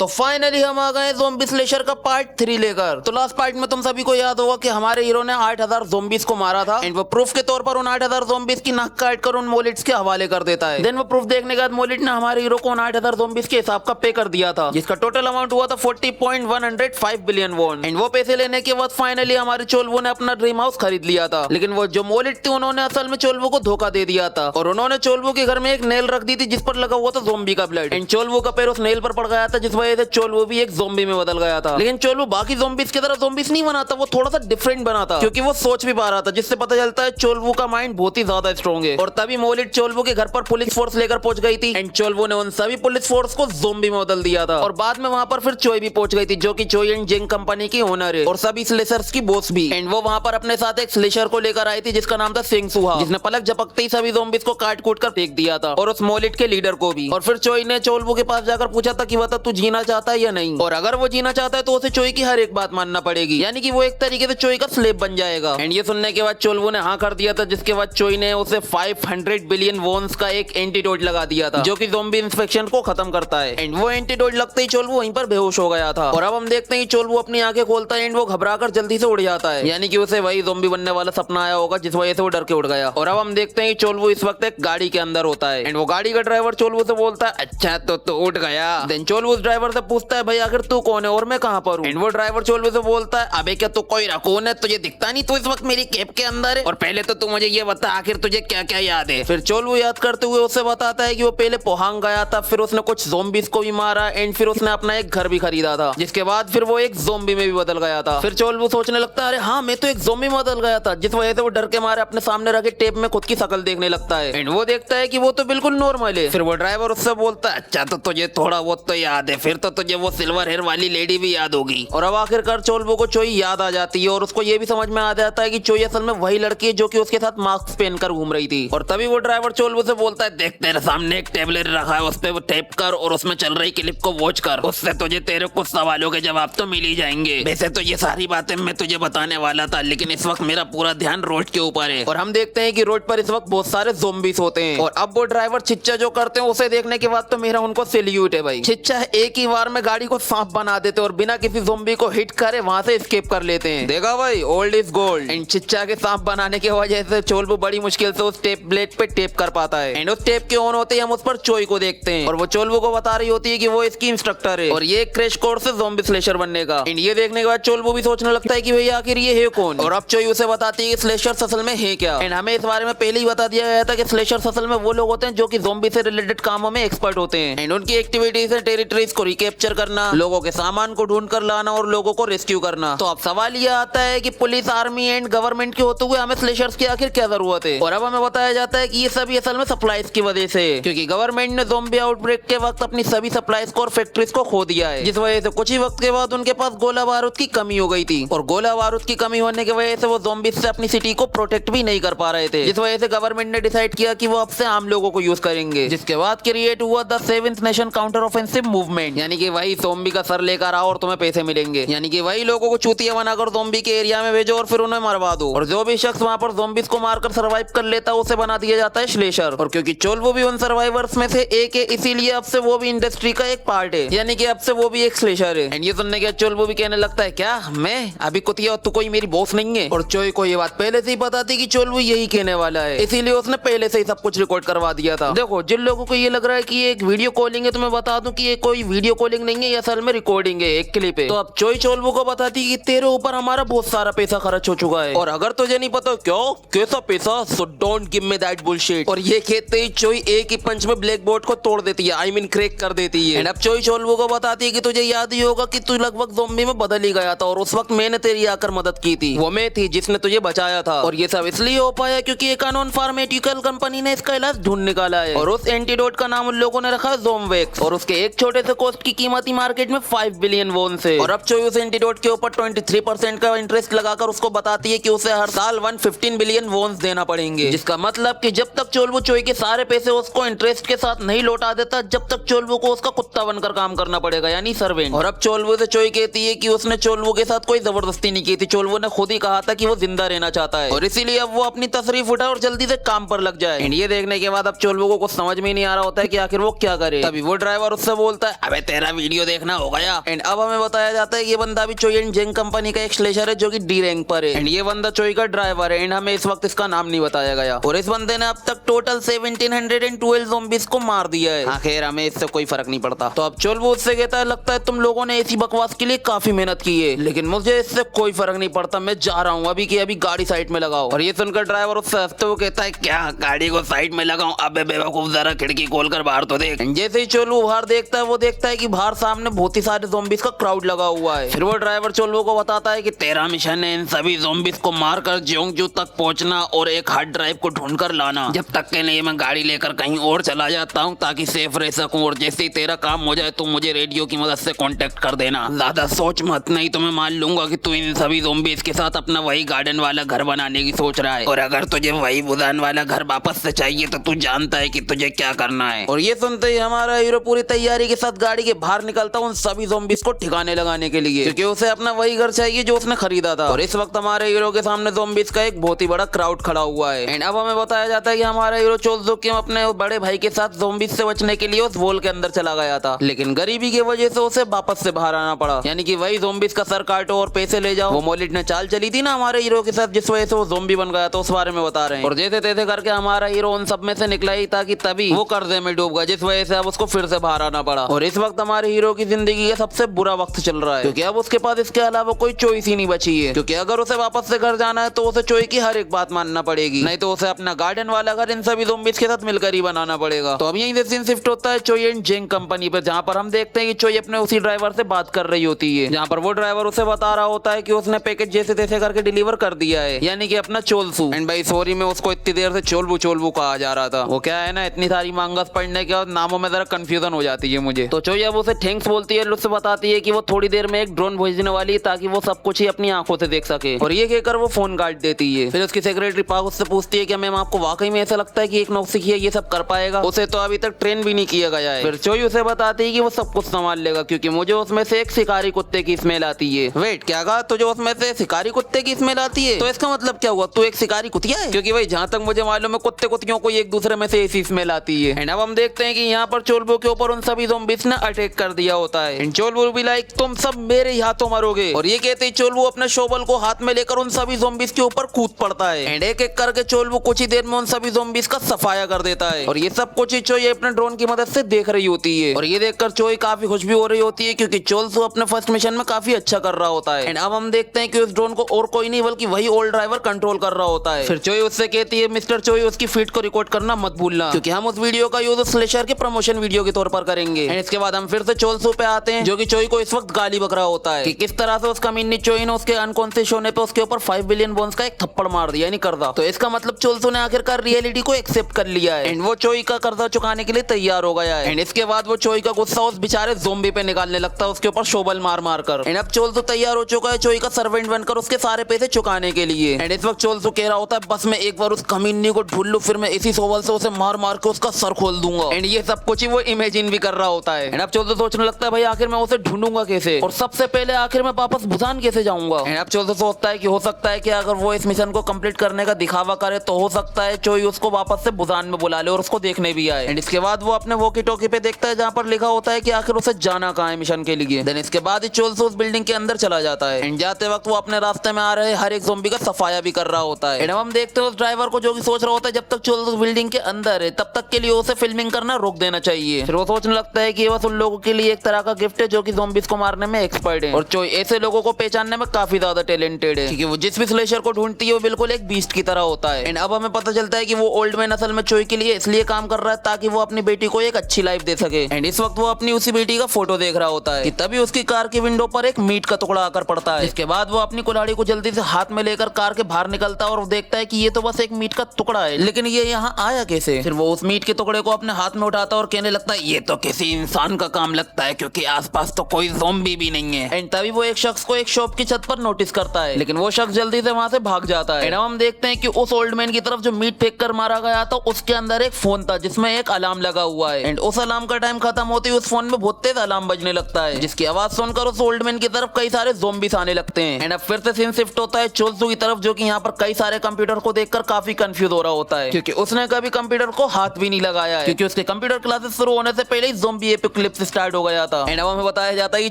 तो फाइनली हम आ गए ज़ोंबी स्लेशर का पार्ट 3 लेकर। तो लास्ट पार्ट में तुम सभी को याद होगा कि हमारे हीरो ने 8000 ज़ोंबीज को मारा था एंड वो प्रूफ के तौर पर उन 8000 ज़ोंबीज की नाक काट कर उन मोलिट्स के हवाले कर देता है। देन वो प्रूफ देखने के बाद मोलिट ने हमारे हीरो को उन 8000 ज़ोंबीज के हिसाब का पे कर दिया था, जिसका टोटल अमाउंट हुआ था 40.105 बिलियन वॉन। एंड वो पैसे लेने के बाद फाइनली हमारे चोल्वो ने अपना ड्रीम हाउस खरीद लिया था। लेकिन वो जो मोलिट थी उन्होंने असल में चोल्वो को धोखा दे दिया था और उन्होंने चोल्वो के घर में एक नेल रख दी थी जिस पर लगा हुआ था ज़ोंबी का ब्लड। एंड चोल्वो का पैर उस नेल पर पड़ गया था, जिस वजह से चोल्वो भी एक ज़ोंबी में बदल गया था। लेकिन चोल्वो बाकी ज़ोंबीज की तरह ज़ोंबीज नहीं बना था, वो थोड़ा सा डिफरेंट बना था क्योंकि वो सोच भी पा रहा था, जिससे पता चलता है चोल्वो का माइंड बहुत ही ज्यादा स्ट्रॉन्ग है। और तभी मोलिट चोल्वो के घर पर पुलिस फोर्स लेकर पहुंच गई थी एंड चोल्वो ने उन सभी पुलिस फोर्स को ज़ोंबी में बदल दिया था। और बाद में वहां पर फिर चोई भी पहुंच गई थी, जो कि चोई एंड जिंग कंपनी की ओनर है और सभी स्लेशर्स की बॉस भी। एंड वो वहां पर अपने साथ एक स्लेशर को लेकर आई थी जिसका नाम था सिंग सुहा, जिसने पलक झपकते ही सभी ज़ोंबीज को काट कूट कर फेंक दिया था और उस मोलिट के लीडर को भी। और फिर चोई ने चोल्वो के पास जाकर पूछा था कि बता तू जीना चाहता है या नहीं, और अगर वो जीना चाहता है तो उसे चोई की हर एक बात मानना पड़ेगी, यानी कि वो एक तरीके से चोई का स्लेव बन जाएगा। एंड ये सुनने के बाद चोल्वो ने हाँ कर दिया था, जिसके बाद चोई ने उसे 500 बिलियन वॉन्स का एक एंटीडोट लगा दिया था जो कि ज़ोंबी इन्फेक्शन को खत्म करता है। एंड वो एंटीडोट लगते ही चोल्वो वहीं पर बेहोश हो गया था। और अब हम देखते हैं चोल्वो अपनी आंखें खोलता है एंड वो घबराकर जल्दी से उड़ जाता है, यानी कि उसे वही ज़ोंबी बनने वाला सपना आया होगा जिस वजह से वो डर के उड़ गया। और अब हम देखते हैं चोल्वो इस वक्त एक गाड़ी के अंदर होता है एंड वो गाड़ी का ड्राइवर चोल्वो से बोलता है अच्छा तो उठ गया। देन चोल्वो उस ड्राइवर से पूछता है भाई आखिर तू कौन है और मैं कहां पर हूं। एंड वो ड्राइवर चोल्वो से बोलता है अबे क्या तू कोई रकून है, तुझे दिखता नहीं तू इस वक्त मेरी कैब के अंदर है, और पहले तो तू मुझे ये बता आखिर तुझे क्या क्या याद है। फिर चोल्वो याद करते हुए उससे बताता है कि वो पहले पोहांग गया था, फिर उसने कुछ ज़ोंबीज को भी मारा एंड फिर उसने अपना एक घर भी खरीदा था, जिसके बाद फिर वो एक ज़ोंबी में भी बदल गया था। फिर चोल्वो सोचने लगता है अरे हाँ मैं तो एक ज़ोंबी में बदल गया था, जिस वजह से वो डर के मारे अपने सामने रखे टेप में खुद की शक्ल देखने लगता है एंड वो देखता है कि वो तो बिल्कुल नॉर्मल है। फिर वो ड्राइवर उससे बोलता है अच्छा तो तुझे थोड़ा बहुत तो याद है, फिर तो तुझे वो सिल्वर हेयर वाली लेडी भी याद होगी। और अब आखिरकार चोल्वो को चोई याद आ जाती है और उसको ये भी समझ में आ जाता है कि चोई असल में वही लड़की है जो कि उसके साथ मास्क पहनकर घूम रही थी। और तभी वो ड्राइवर चोल्वो से बोलता है देख तेरे सामने एक टेबलेट रखा है, उस पे वो टेप कर और उसमें चल रही क्लिप को वॉच कर, उससे तुझे तेरे कुछ सवालों के जवाब तो मिल ही जाएंगे। वैसे तो ये सारी बातें मैं तुझे बताने वाला था, लेकिन इस वक्त मेरा पूरा ध्यान रोड के ऊपर है। और हम देखते हैं कि रोड पर इस वक्त बहुत सारे ज़ोंबीज होते हैं और अब वो ड्राइवर छिच्चा जो करते हैं उसे देखने के बाद तो मेरा उनको सैल्यूट है भाई। छिच्चा एक ही बार में गाड़ी को सांप बना देते और बिना किसी ज़ोंबी को हिट करे वहां से एस्केप कर लेते हैं। देखा भाई ओल्ड इज गोल्ड। एंड छिच्चा के सांप बनाने की वजह से चोल्वो बड़ी मुश्किल से उस टेप ब्लेड पे टेप कर पाता है एंड उस टेप के ऑन होते ही हम उस पर चोई को देखते हैं और वो चोल्वो को बता रही होती है कि वो इसकी इंस्ट्रक्टर है और ये क्रैश कोर्स है ज़ोंबी स्लेशर बनने का। एंड ये देखने के बाद चोल्वो भी सोचने लगता है कि भाई आखिर ये है कौन, और अब चोई उसे बताती है कि स्लेशर्स असल में है क्या। एंड हमें इस बारे में पहले ही बता दिया गया था कि स्लेशर्स असल में वो लोग होते हैं जो कि ज़ोंबी से रिलेटेड कामों में एक्सपर्ट होते हैं एंड उनकी एक्टिविटीज है टेरिटरीज को रिकैप्चर करना, लोगों के सामान को ढूंढ कर लाना और लोगों को रेस्क्यू करना। तो अब सवाल ये आता है कि पुलिस आर्मी एंड गवर्नमेंट के होते हुए हमें स्लेशर्स की आखिर क्या जरूरत है। और अब हमें बताया जाता है कि ये सभी असल में सप्लाईज की वजह से, क्योंकि गवर्नमेंट ने ज़ोंबी आउटब्रेक के वक्त अपनी सभी सप्लाईज को और फैक्ट्रीज को खो दिया है, जिस वजह से कुछ ही वक्त के बाद उनके पास गोला बारूद की कमी हो गई थी और गोला बारूद की कमी होने की वजह से वो ज़ोंबीज से अपनी सिटी को प्रोटेक्ट भी नहीं कर पा रहे थे, जिस वजह से गवर्नमेंट ने डिसाइड किया कि वो अब से आम लोगों को यूज करेंगे, जिसके बाद क्रिएट हुआ the 7th nation counter offensive movement, यानी कि वही ज़ोंबी का सर लेकर आओ और तुम्हें पैसे मिलेंगे, यानी कि वही लोगों को चूतिया बनाकर ज़ोंबी के एरिया में भेजो और फिर उन्हें मरवा दो, और जो भी शख्स वहां पर ज़ोंबीज को मारकर सर्वाइव कर लेता है उसे बना दिया जाता है स्लेशर। और क्योंकि चोल्वो भी उन सर्वाइवर्स में से एक है, इसीलिए अब से वो भी इंडस्ट्री का एक पार्ट है, यानी कि अब से वो भी एक स्लेशर है। एंड ये सुनने के चोल्वो भी कहने लगता है क्या मैं अभी कुतिया तू कोई मेरी बॉस नहीं है। और चोई को ये बात पहले से ही पता थी कि चोल्वो यही कहने वाला है, इसीलिए उसने पहले से ही सब कुछ रिकॉर्ड करवा दिया था। देखो जिन लोगों को ये लग रहा है कि ये एक वीडियो कॉलिंग है तो मैं बता दूं कि ये कोई वीडियो कॉलिंग नहीं है, ये असल में रिकॉर्डिंग है, एक क्लिप है। तो अब चोई चोल्वो को बताती कि तेरे ऊपर हमारा बहुत सारा पैसा खर्च हो चुका है और अगर तुझे नहीं पता क्यों कैसा पैसा, so don't give me that bullshit. और ये कहते ही चोई एक ही पंच में ब्लैक बोर्ड को तोड़ देती है, आई मीन क्रैक कर देती है। एंड अब चोई चोल्वो को बताती है कि तुझे याद ही होगा कि तू लगभग ज़ोंबी में बदल ही गया था और उस वक्त मैंने तेरी आकर मदद की थी, वो मैं थी जिसने तुझे बचाया था। और ये सब इसलिए हो पाया क्योंकि एक अननोन फार्मास्यूटिकल कंपनी ने इसका इलाज ढूंढ निकाला है और उस एंटीडोट का नाम उन लोगों ने रखा है ज़ोमवैक्स और उसके एक छोटे से कॉस्ट की कीमत ही मार्केट में 5 बिलियन वॉन से। और अब चोई उस एंटीडोट के ऊपर 23% का इंटरेस्ट लगाकर उसको बताती है कि उसे हर साल 115 बिलियन वॉन्स देना पड़ेंगे, जिसका मतलब कि जब तक चोल्वो चोई के सारे पैसे उसको इंटरेस्ट के साथ नहीं लौटा देता जब तक चोल्वो को उसका कुत्ता बनकर काम करना पड़ेगा, यानी सर्वेंट। और अब चोल्वो से चोई कहती है कि उसने चोल्वो के साथ कोई जबरदस्ती नहीं की थी, चोल्वो ने खुद ही कहा था कि वो जिंदा रहना चाहता है और इसीलिए अब वो अपनी तशरीफ उठाए और जल्दी से काम पर लग जाए। ये देखने के बाद अब चोल्वो को कुछ समझ में नहीं आ रहा होता है कि आखिर वो क्या करे। तभी वो ड्राइवर उससे बोलता है अबे तेरा वीडियो देखना हो गया। एंड अब हमें बताया जाता है कि ये बंदा भी चोई एंड जेंग कंपनी का एक स्लेशर है जो कि डी रैंक पर है। एंड ये बंदा चोई का ड्राइवर है। एंड हमें इस वक्त इसका नाम नहीं बताया गया। और इस बंदे ने अब तक टोटल 1712 ज़ॉम्बीज़ को मार दिया है। हाँ खैर हमें इससे कोई फर्क नहीं पड़ता। तो अब चोल्वो उससे कहता है लगता है तुम लोगों ने ऐसी बकवास के लिए काफी मेहनत की है, लेकिन मुझे इससे कोई फर्क नहीं पड़ता, मैं जा रहा हूँ अभी की अभी, गाड़ी साइड में लगाओ। और ये सुनकर ड्राइवर उससे हंसते हुए कहता है क्या गाड़ी को साइड में लगाऊं? अबे बेवकूफ जरा खिड़की खोलकर बाहर तो देख। जैसे ही चोल्वो बाहर देखता है वो देखता है कि बाहर सामने बहुत ही सारे ज़ॉम्बीज़ का क्राउड लगा हुआ है। फिर वो ड्राइवर चोल्वो को बताता है कि तेरा मिशन है इन सभी ज़ॉम्बीज़ को मारकर जियोंगजू तक पहुंचना और एक हार्ड ड्राइव को ढूंढ कर लाना। जब तक के लिए मैं गाड़ी लेकर कहीं और चला जाता हूँ ताकि सेफ रह सकूं, और जैसे ही तेरा काम हो जाए तो मुझे रेडियो की मदद से कांटेक्ट कर देना। ज्यादा सोच मत, नहीं तो मैं मान लूंगा कि तू इन सभी ज़ॉम्बीज़ के साथ अपना वही गार्डन वाला घर बनाने की सोच रहा है, और अगर तुझे वही बुदान वाला घर वापस से चाहिए तो तू जानता है कि तुझे क्या करना है। और ये सुनते ही हमारा हीरो पूरी तैयारी के साथ गाड़ी के बाहर निकलता उन सभी ज़ॉम्बीज़ को ठिकाने लगाने के लिए, क्योंकि उसे अपना वही घर चाहिए जो उसने खरीदा था। और इस वक्त हमारे हीरो के सामने ज़ॉम्बीज़ का एक बहुत ही बड़ा क्राउड खड़ा हुआ है। एंड अब हमें बताया जाता है कि हमारा हीरो चोल्सुकी अपने बड़े भाई के साथ ज़ॉम्बीज़ से बचने के लिए उस वॉल के अंदर चला गया था, लेकिन गरीबी की वजह से उसे वापस से बाहर आना पड़ा। यानी कि वही ज़ॉम्बीज़ का सर काटो और पैसे ले जाओ, वो मोलिट ने चाल चली थी ना हमारे हीरो के साथ, जिस वजह से वो ज़ॉम्बी बन गया, तो उस बारे में बता रहे हैं। और जैसे तैसे करके हमारा हीरो उन सब में से निकला ही था कि तभी वो कर्जे में डूब गया, जिस वजह से अब उसको फिर से बाहर आना पड़ा। और इस वक्त हमारे हीरो की जिंदगी का सबसे बुरा वक्त चल रहा है, क्योंकि अब उसके पास इसके अलावा कोई चॉइस ही नहीं बची है, क्योंकि अगर उसे वापस से घर जाना है तो उसे चोई की हर एक बात मानना पड़ेगी, नहीं तो उसे अपना गार्डन वाला घर इन सभी ज़ॉम्बीज़ के साथ मिलकर ही बनाना पड़ेगा। तो अब यहीं से सीन शिफ्ट होता है चोई एंड जेंग कंपनी पे, जहाँ पर हम देखते हैं कि चोई अपने उसी ड्राइवर से बात कर रही होती है, जहाँ पर वो ड्राइवर उसे बता रहा होता है कि उसने पैकेज जैसे तैसे करके डिलीवर कर दिया है, यानी कि अपना चोल्सू। एंड भाई सॉरी मैं उसको इतनी देर से चोल्वू चोल्वू कहा जा रहा था, वो क्या है ना इतनी सारी मांगस पढ़ने के बाद नामों में जरा कंफ्यूजन हो जाती है मुझे। तो चोई अब उसे थैंक्स बोलती है, उससे बताती है कि वो थोड़ी देर में एक ड्रोन भेजने वाली है ताकि वो सब कुछ ही अपनी आंखों से देख सके, और ये कहकर वो फोन काट देती है। फिर उसकी सेक्रेटरी पाक उससे पूछती है कि मैम आपको वाकई में ऐसा लगता है कि एक नौसिखिया ये सब कर पाएगा? उसे तो अभी तक ट्रेन भी नहीं किया गया है। फिर चोई उसे बताती है कि वो सब कुछ संभाल लेगा, क्योंकि मुझे उसमें से एक शिकारी कुत्ते की स्मेल आती है। वेट क्या कहा? तुझे उसमें से शिकारी कुत्ते की स्मेल आती है? तो इसका मतलब क्या हुआ, तू एक शिकारी कुतिया है? क्योंकि भाई जहाँ तक मुझे मालूम है कुत्ते कुतियों को एक दूसरे में से ऐसी स्मेल आती है। एंड अब हम देखते हैं कि यहाँ पर चोल्वो के ऊपर उन सभी ज़ॉम्बीज़ ने अटैक कर दिया होता है। एंड चोल्वो भी लाइक तुम सब मेरे ही हाथों मरोगे, और ये कहते ही चोल्वो अपने शोबल को हाथ में लेकर उन सभी ज़ॉम्बीज़ के ऊपर कूद पड़ता है। एंड एक एक करके चोल्वो कुछ ही देर में उन सभी ज़ॉम्बीज़ का सफाया कर देता है, और ये सब कुछ ही चोई अपने ड्रोन की मदद से देख रही होती है। और ये देखकर चोई काफी खुश भी हो रही होती है, क्योंकि चोल्सू अपने फर्स्ट मिशन में काफी अच्छा कर रहा होता है। एंड अब हम देखते हैं कि उस ड्रोन को और कोई नहीं बल्कि वही ओल्ड ड्राइवर कंट्रोल कर रहा होता है। फिर चोई उससे कहती है मिस्टर चोई उसकी फीट को रिकॉर्ड करना मत भूलना, क्योंकि हम उस वीडियो का यूज स्लेशर के प्रमोशन वीडियो के तौर पर करेंगे। एंड इसके बाद हम फिर से चोल्सू पे आते हैं, जो कि चोई को इस वक्त गाली बक रहा होता है कि किस तरह से उस कमीनी चोई ने उसके अनकॉन्शियस होने पे उसके ऊपर 5 बिलियन बोन्स का एक थप्पड़ मार दिया, यानी कर्जा। तो इसका मतलब चोल्सू ने आखिरकार रियलिटी को एक्सेप्ट कर लिया है, एंड वो चोई का कर्जा चुकाने के लिए तैयार हो गया है। एंड इसके बाद वो चोई का गुस्सा उस बेचारे ज़ॉम्बी पे निकालने लगता है, उसके ऊपर शोबल मार मार कर। एंड अब चोल्सू तैयार हो चुका है चोई का सर्वेंट बनकर उसके सारे पैसे चुकाने के लिए। एंड इस वक्त चोल्सू कह रहा होता है बस मैं एक बार उस कमीनी को ढूंढ लूं, फिर मैं इसी शोबल से उसे मार मार के उसका सर खोल दूंगा। एंड ये सब कुछ ही वो इमेजिन भी कर रहा होता है। एंड अब चोल्सू सोचने लगता है भाई आखिर मैं उसे ढूंढूंगा कैसे, और सबसे पहले आखिर मैं वापस बुसान कैसे जाऊंगा। एंड अब चोल्सू सोचता है कि हो सकता है कि अगर वो इस मिशन को कंप्लीट करने का दिखावा करे तो हो सकता है चोई उसको वापस से बुसान में बुला ले और उसको देखने भी आए। एंड इसके बाद वो अपने वॉकी टॉकी पे देखता है जहाँ पर लिखा होता है कि आखिर उसे जाना कहाँ है मिशन के लिए। देन इसके बाद ही चोल्सू उस बिल्डिंग के अंदर चला जाता है। एंड जाते वक्त वो अपने रास्ते में आ रहे हर एक ज़ॉम्बी का सफाया भी कर रहा होता है। एंड हम देखते हैं उस ड्राइवर को जो कि सोच रहा होता है जब तक चोल्सू बिल्डिंग के अंदर है तब तक के लिए उसे फिल्मिंग करना रोक देना चाहिए। फिर वो सोचने लगता है कि बस उन लोगों के लिए एक तरह का गिफ्ट है जो कि ज़ॉम्बीज़ को मारने में एक्सपर्ट है, और चोई ऐसे लोगों को पहचानने में काफी ज्यादा टैलेंटेड है, क्योंकि वो जिस भी स्लेशर को ढूंढती है वो बिल्कुल एक बीस्ट की तरह होता है। एंड अब हमें पता चलता है कि वो ओल्ड मैन असल में चोई के लिए इसलिए काम कर रहा है ताकि वो अपनी बेटी को एक अच्छी लाइफ दे सके। एंड इस वक्त वो अपनी उसी बेटी का फोटो देख रहा होता है कि तभी उसकी कार की विंडो पर एक मीट का टुकड़ा आकर पड़ता है। इसके बाद वो अपनी कुल्हाड़ी को जल्दी से हाथ में लेकर कार के बाहर निकलता है और देखता है कि ये तो बस एक मीट का टुकड़ा है, लेकिन ये यहाँ आया कैसे। फिर वो उस मीट के टुकड़े को अपने हाथ में उठाता है और कहने लगता है ये तो किसी इंसान का काम लगता है, क्योंकि आसपास तो कोई ज़ॉम्बी भी नहीं है। एंड तभी वो एक शख्स को एक शॉप की छत पर नोटिस करता है, लेकिन वो शख्स जल्दी से वहां से भाग जाता है। एंड हम देखते हैं कि उस ओल्ड मैन की तरफ जो मीट फेंक कर मारा गया था उसके अंदर एक फोन था जिसमें एक अलार्म लगा हुआ है। एंड उस अलार्म का टाइम खत्म होते ही उस फोन में बहुत तेज अलार्म बजने लगता है, जिसकी आवाज सुनकर उस ओल्ड मैन की तरफ कई सारे ज़ॉम्बीज़ आने लगते हैं। एंड अब फिर से सीन शिफ्ट होता है चोल्सू की तरफ, जो कि यहाँ पर कई सारे कंप्यूटर को देखकर काफी कंफ्यूज हो रहा होता है, क्योंकि उसने कभी कंप्यूटर को हाथ भी नहीं लगाया है, क्योंकि उसके कंप्यूटर क्लासेस शुरू होने से पहले ही ज़ॉम्बी एपोकलिप्स से स्टार्ट हो गया था। एंड अब हमें बताया जाता है कि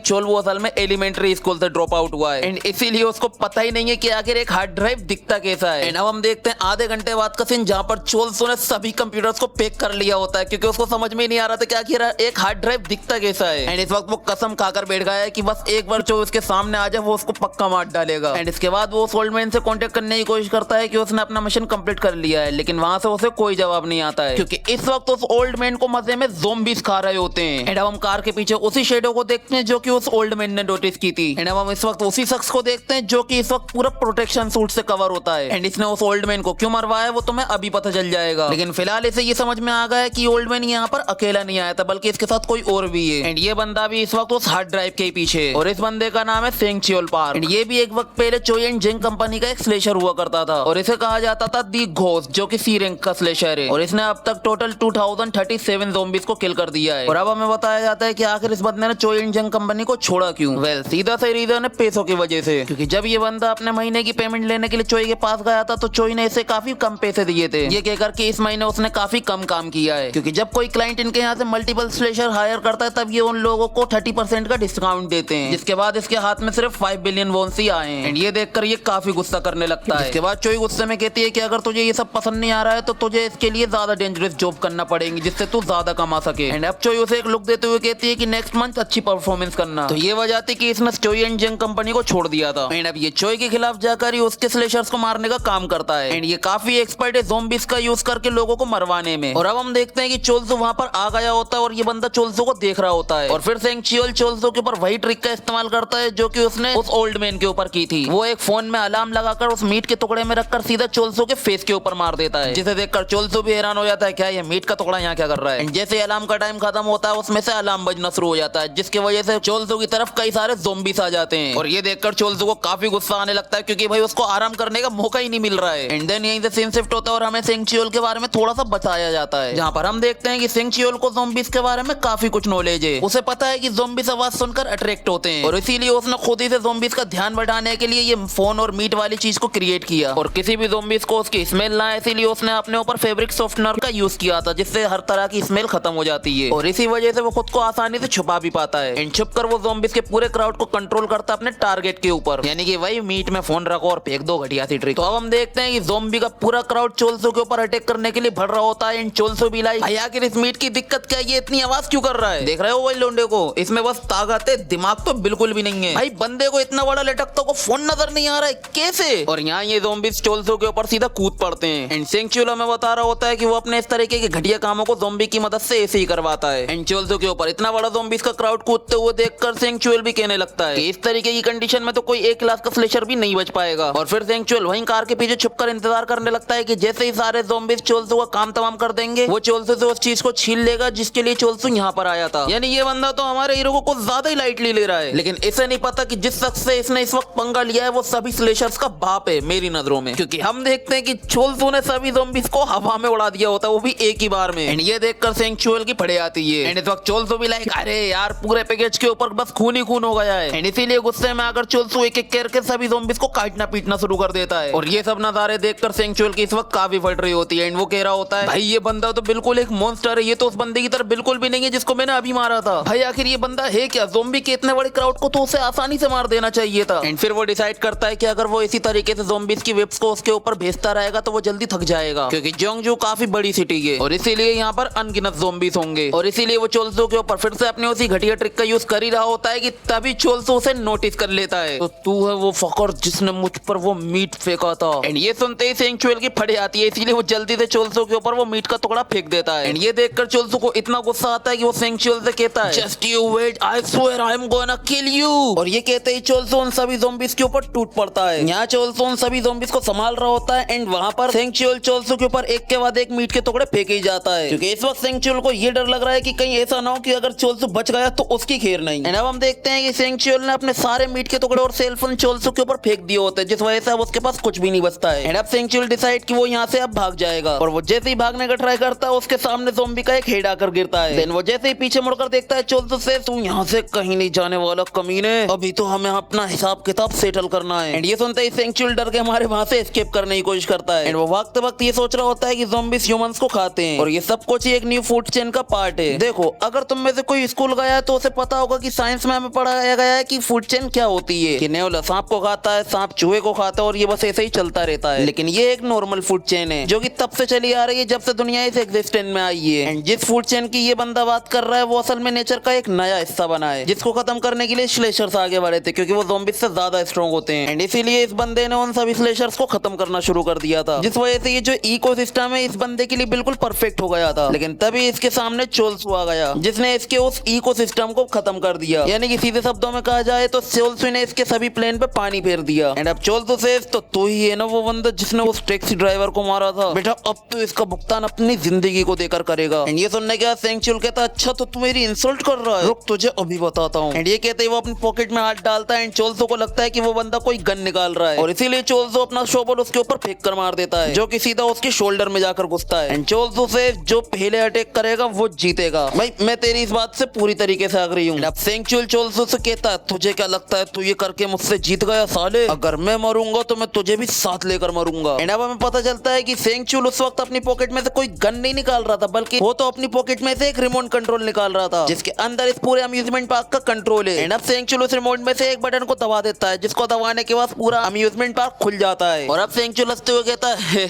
चोल्सो असल में एलिमेंट्री स्कूल से ड्रॉप आउट हुआ है एंड इसीलिए उसको पता ही नहीं है कि आखिर एक हार्ड ड्राइव दिखता कैसा है। एंड अब हम देखते हैं आधे घंटे बाद का सीन जहां पर चोल्सो ने सभी कंप्यूटर्स को पैक कर लिया होता है क्योंकि उसको समझ में ही नहीं आ रहा था कि आखिर एक हार्ड ड्राइव दिखता कैसा है। एंड इस वक्त वो कसम खाकर बैठ गया है कि बस एक बार जो उसके सामने आ जाए वो उसको पक्का मार डालेगा। एंड इसके बाद वो उस ओल्ड मैन से कांटेक्ट करने की कोशिश करता है कि उसने अपना मिशन कंप्लीट कर लिया है, लेकिन वहां से उसे कोई जवाब नहीं आता है क्योंकि इस वक्त उस ओल्ड मैन को मजे में ज़ॉम्बीज खा रहे होते हैं। एंड अब हम कार के पीछे उसी शेडो को देखते हैं जो कि उस ओल्ड मैन ने नोटिस की थी। एंड अब हम इस वक्त उसी शख्स को देखते हैं जो कि इस वक्त पूरा प्रोटेक्शन सूट से कवर होता है। एंड इसने उस ओल्ड मैन को क्यों मरवाया वो तुम्हें अभी पता चल जाएगा, लेकिन फिलहाल इसे ये समझ में आ गया है कि ओल्ड मैन यहाँ पर अकेला नहीं आया था बल्कि इसके साथ कोई और भी है। एंड ये बंदा भी इस वक्त उस हार्ड ड्राइव के पीछे, और इस बंदे का नाम है सेंग चियोल पार्क। एंड ये भी एक वक्त पहले चोई एंड जिंग कंपनी का एक स्लेशर हुआ करता था और इसे कहा जाता था दी घोस्ट, जो कि सी रैंक का स्लेशर है और इसने अब तक टोटल 2037 ज़ॉम्बीज को किल कर दिया है। और अब हमें बताया जाता है कि आखिर इस बंदे ने चोई एंड जिंग कंपनी को छोड़ा क्यों। वेल सीधा सा रीजन है पैसों की वजह से, क्योंकि जब ये बंदा अपने महीने की पेमेंट लेने के लिए चोई के पास गया था तो चोई ने इसे काफी कम पैसे दिए थे, ये कहकर कि इस महीने उसने काफी कम काम किया है, क्योंकि जब कोई क्लाइंट इनके यहाँ से मल्टीपल स्लेशर हायर करता है तब ये उन लोगों को 30% का डिस्काउंट देते हैं, जिसके बाद इसके हाथ में सिर्फ 5 बिलियन वॉन्स ही आए हैं। एंड ये देखकर ये काफी गुस्सा करने लगता है। इसके बाद चोई गुस्से में कहती है कि अगर तुझे ये सब पसंद नहीं आ रहा है तो तुझे इसके लिए ज्यादा डेंजरस जॉब करना पड़ेगी जिससे तू ज्यादा कमा सके। एंड अब चोई उसे एक लुक देते हुए कहती है कि नेक्स्ट मंथ अच्छी परफॉर्मेंस करना। तो ये वजह थी कि इसने चोई एंड जिंग कंपनी को छोड़ दिया था। एंड अब ये चोई के खिलाफ जाकर ही उसके स्लेशर्स को मारने का काम करता है। एंड ये काफी एक्सपर्ट है ज़ॉम्बीज का यूज करके लोगों को मरवाने में। और अब हम देखते हैं कि चोल्सो वहां पर आ गया होता है और ये बंदा चोल्सो को देख रहा होता है और फिर सेंग चियोल चोल्सो के ऊपर वही ट्रिक का इस्तेमाल करता है जो कि उसने उस ओल्ड मैन के ऊपर की थी। वो एक फोन में अलार्म लगाकर उस मीट के टुकड़े में रखकर सीधा चोल्सो के फेस के ऊपर मार देता है, जिसे देखकर चोल्सो भी हैरान हो जाता है क्या ये मीट का टुकड़ा यहाँ क्या कर रहा है। एंड जैसे अलार्म का टाइम खत्म होता है उसमें से अलार्म बजना शुरू हो जाता है, जिसकी वजह से चोल्सो की तरफ कई सारे ज़ॉम्बीज आ जाते हैं और ये देखकर चोल्सो को काफी गुस्सा आने लगता है क्योंकि भाई उसको आराम करने का मौका ही नहीं मिल रहा है। एंड देन यहीं से सीन शिफ्ट होता है और हमें सेंग चियोल के बारे में थोड़ा सा बताया जाता है, जहाँ पर हम देखते हैं कि सेंग चियोल को ज़ॉम्बीज के बारे में काफी कुछ नॉलेज है। उसे पता है कि ज़ॉम्बीज आवाज सुनकर अट्रैक्ट होते हैं और इसीलिए उसने खुद ही से ज़ॉम्बीज का ध्यान बढ़ाने के लिए ये फोन और मीट वाली चीज को क्रिएट किया और किसी भी ज़ॉम्बीज को उसकी स्मेल ना, इसीलिए उसने अपने ऊपर फैब्रिक सॉफ्टनर का यूज किया था जिससे हर तरह की स्मेल खत्म हो जाती है और इसी वजह से वो खुद को आसानी से छुपा भी पाता है। एंड छुप कर वो ज़ॉम्बीज के पूरे क्राउड को कंट्रोल करता है अपने टारगेट के ऊपर, यानी कि वही मीट में फोन रखो और फेंक दो, घटिया सी ट्रिक। तो अब हम देखते हैं कि ज़ॉम्बी का पूरा क्राउड चोल्सो के ऊपर अटैक करने के लिए भर रहा होता है। एंड चोल्सो भी लाइक भाई आखिर इस मीट की दिक्कत क्या, ये इतनी आवाज क्यों कर रहा है। देख रहे हो वही लोंडे को, इसमें बस ताकत है, दिमाग तो बिल्कुल भी नहीं है। भाई बंदे को इतना बड़ा लटकता को फोन नजर नहीं आ रहा है कैसे। और यहाँ ये ज़ॉम्बीज चोल्सो के ऊपर सीधा कूद पड़ते हैं। एंड सेंग चियोल हमें बता रहा होता है कि वो अपने इस तरीके के घटिया कामों को ज़ॉम्बी की मदद से ऐसे ही करवाता है। एंड चोल्सो के ऊपर इतना बड़ा ज़ॉम्बीज का क्राउड कूदते हुए देखकर सेंग चियोल भी कहने लगता है कि इस तरीके की कंडीशन में तो कोई एक क्लास का स्लेशर भी नहीं बच पाएगा। और फिर सेंग चियोल वहीं कार के पीछे छुपकर इंतजार करने लगता है कि जैसे ही सारे ज़ॉम्बीज चोल्सो का काम तमाम कर देंगे वो चोल्सो से उस चीज को छीन लेगा जिसके लिए चोल्सो यहाँ पर आया था। यानी ये बंदा तो हमारे हीरो को कुछ ज्यादा ही लाइटली ले रहा है, लेकिन इसे नहीं पता कि जिस शख्स से इसने इस वक्त पंगा लिया है वो सभी स्लेशर्स का बाप है मेरी नजरों में, क्योंकि हम देखते हैं कि चोल्सो ने सभी ज़ॉम्बीज को हवा में उड़ा दिया होता है, वो भी एक ही बार में। एंड ये देखकर सेंग चियोल की फड़े आती है। एंड इस वक्त चोल्सो भी लाइक अरे यार पूरे पैकेज के ऊपर बस खून ही खून हो गया है। एंड इसीलिए गुस्से में आकर चोल्सो एक एक करके सभी ज़ॉम्बीज को काटना पीटना शुरू कर देता है। और ये सब नजारे देखकर सेंग चियोल की इस वक्त काफी फट रही होती है। एंड वो कह रहा होता है भाई ये बंदा तो बिल्कुल एक मॉन्स्टर है, ये तो उस बंदे की तरह बिल्कुल भी नहीं है जिसको मैंने अभी मारा था। भाई आखिर ये बंदा है क्या, ज़ॉम्बी के इतने बड़े क्राउड को तो उसे आसानी से मार देना चाहिए था। एंड फिर वो डिसाइड करता है कि अगर वो इसी तरीके से ज़ॉम्बीज की वेब्स को उसके ऊपर भेजता रहेगा तो वो जल्दी थक जाएगा, क्योंकि जोंगजू काफी बड़ी सिटी है और इसीलिए यहाँ पर अनगिनत ज़ॉम्बीज होंगे। और इसीलिए वो चोल्सो के ऊपर फिर से अपने उसी घटिया ट्रिक का यूज कर ही रहा होता है कि तभी चोल्सो उसे नोटिस कर लेता है, तो तू है वो फकर जिसने मुझ पर वो मीट फेंका था। एंड ये सुनते ही सेंग चियोल की फड़े आती है, इसीलिए वो जल्दी से चोल्सो के ऊपर वो मीट का टुकड़ा फेंक देता है। एंड ये देखकर चोल्सो को इतना गुस्सा आता है कि वो सेंग चियोल से कहता है just you wait, I swear I am gonna kill you. और ये कहते ही चोल्सो उन सभी ज़ॉम्बीज के ऊपर टूट पड़ता है। यहाँ चोल्सो उन सभी ज़ॉम्बीज को संभाल रहा होता है। एंड वहाँ पर सेंग चियोल चोल्सो के ऊपर एक के बाद एक मीट के टुकड़े फेंके ही जाता है, क्योंकि इस वक्त सेंग चियोल को ये डर लग रहा है कि कहीं ऐसा ना हो कि अगर चोल्सो बच गया तो उसकी खैर नहीं। एंड अब हम देखते हैं कि सेंग चियोल ने अपने सारे मीट के टुकड़े और सेलफोन चोल्सो के ऊपर फेंक दिए होते हैं, जिस वजह से अब उसके पास कुछ भी नहीं बचता है। एंड अब सेंग चियोल डिसाइड कि वो यहाँ से अब भाग जाएगा और वो जैसे ही भागने का ट्राई करता है उसके सामने ज़ॉम्बी का एक हेड आकर गिरता है। देन वो जैसे ही पीछे मुड़कर देखता है चोल्सो से तू यहाँ से कहीं नहीं जाने वाला कमीने, अभी तो हमें अपना हिसाब किताब सेटल करना है। एंड ये सुनते ही सेंग चियोल डर के हमारे वहां से एस्केप करने की कोशिश करता है। एंड वो भागते वक्त ये सोच रहा होता है कि ज़ॉम्बीज ह्यूमंस को खाते हैं और ये सब कुछ एक न्यू फूड चेन का पार्ट है। देखो अगर तुम में से कोई स्कूल गया है तो उसे पता होगा कि साइंस में हमें पढ़ाया गया है कि फूड चेन क्या होती है, कि नेवला सांप को खाता है, सांप चूहे को खाता है और ये बस ऐसे ही चलता रहता है। लेकिन ये एक नॉर्मल फूड चेन है जो कि तब से चली आ रही है जब से दुनिया इस एग्जिस्टेंस में आई है। एंड जिस फूड चेन की ये बंदा बात कर रहा है वो असल में नेचर का एक नया हिस्सा बना है जिसको खत्म करने के लिए स्लेशर्स आगे बढ़े थे, क्योंकि वो ज़ॉम्बीज से ज्यादा स्ट्रॉन्ग होते हैं। एंड इसीलिए इस बंदे ने उन सभी स्लेशर्स को खत्म करना शुरू कर दिया था, जिस वजह से ये जो इकोसिस्टम है इस बंदे के लिए बिल्कुल परफेक्ट हो गया था। लेकिन तभी इसके सामने चोल्सू आ गया जिसने इसके उस इकोसिस्टम को खत्म कर दिया। यानी कि सीधे शब्दों में कहा जाए तो चोल्सू ने इसके सभी प्लेन पे पानी फेर दिया। एंड अब चोल्सू से तो तू ही है ना वो बंदा जिसने उस टैक्सी ड्राइवर को मारा था। बेटा अब तो इसका भुगतान अपनी जिंदगी को देकर करेगा। एंड ये सुनने के बाद सेंचुल कहता अच्छा तो तू मेरी इंसल्ट कर रहा है, रुक तुझे अभी बताता हूँ। एंड ये कहते ही वो अपनी पॉकेट में हाथ डालता है एंड चोल्सू को लगता है कि वो बंदा कोई गन निकाल रहा है और इसीलिए चोल्सू अपना शोबल उसके ऊपर फेंक कर मार देता है जो कि सीधा उसके शोल्डर में जाकर घुसता है। एंड चोल्सू से जो पहले अटैक करेगा वो जीतेगा। भाई मैं तेरी इस बात से पूरी तरीके से अग्री हूँ। अब सेंचुल चोल्सू से कहता है तुझे क्या लगता है तू ये करके मुझसे जीत गया साले, अगर मैं मरूंगा तो मैं तुझे भी साथ लेकर मरूंगा। एंड अब हमें पता चलता है कि सेंचुल उस वक्त अपनी पॉकेट में से कोई गन नहीं निकाल रहा था बल्कि वो तो अपनी पॉकेट में से एक रिमोट कंट्रोल निकाल रहा था जिसके अंदर इस पूरे अम्यूजमेंट पार्क का कंट्रोल है। एंड अब सेंचुल उस रिमोट में से एक बटन को दबा देता है जिसको दबाने के बाद पूरा अम्यूजमेंट पार्क खुल जाता है। और अब सेंचुल हंसते हुए कहता है